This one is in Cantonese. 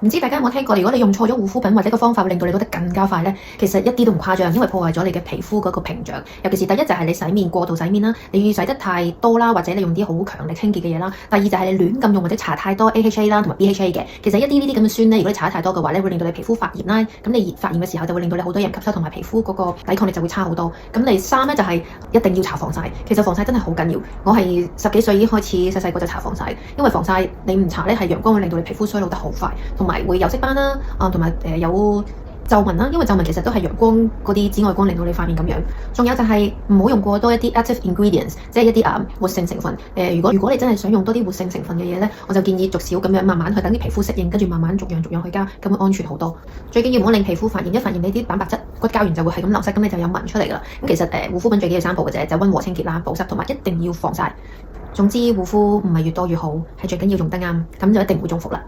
唔知大家有冇聽過？如果你用錯咗護膚品或者個方法會令到你老得更加快呢？其實一啲都唔誇張，因為破壞咗你嘅皮膚嗰個屏障。尤其是第一就係你洗面過度洗面啦，你洗得太多啦，或者你用啲好強力清潔嘅嘢啦。第二就係你亂咁用或者搽太多 AHA 啦同埋 BHA 嘅。其實一啲呢啲咁嘅酸呢，如果你搽得太多嘅話呢，會令到你皮膚發炎啦。咁你發炎嘅時候就會令到你好多鹽吸收同埋皮膚嗰個抵抗力就會差好多。咁第三呢，就係一定要搽防曬。其實防曬真係好緊要。我係10幾歲已經開始細細個就搽防曬，因為防曬你唔搽呢，係陽光會令到你皮膚衰老得好快，同埋會有色斑啦。同埋有皺紋啦，因為皺紋其實都係陽光嗰啲紫外光令到你塊面咁樣。仲有就係唔好用過多一啲 active ingredients，即係一啲活性成分。如果你真係想用多啲活性成分嘅嘢呢，我就建議逐少咁樣慢慢去等啲皮膚適應，跟住慢慢逐樣去加，咁會安全好多。最緊要唔好令皮膚發炎，一發炎你啲蛋白質個膠原就會係咁流失，咁你就有紋出嚟㗎啦。咁其實護膚品最緊要3步嘅啫，就溫和清潔啦、保濕同埋一定要防曬。總之護膚唔係越多越好，係最緊要用得啱，咁就一定會中伏啦。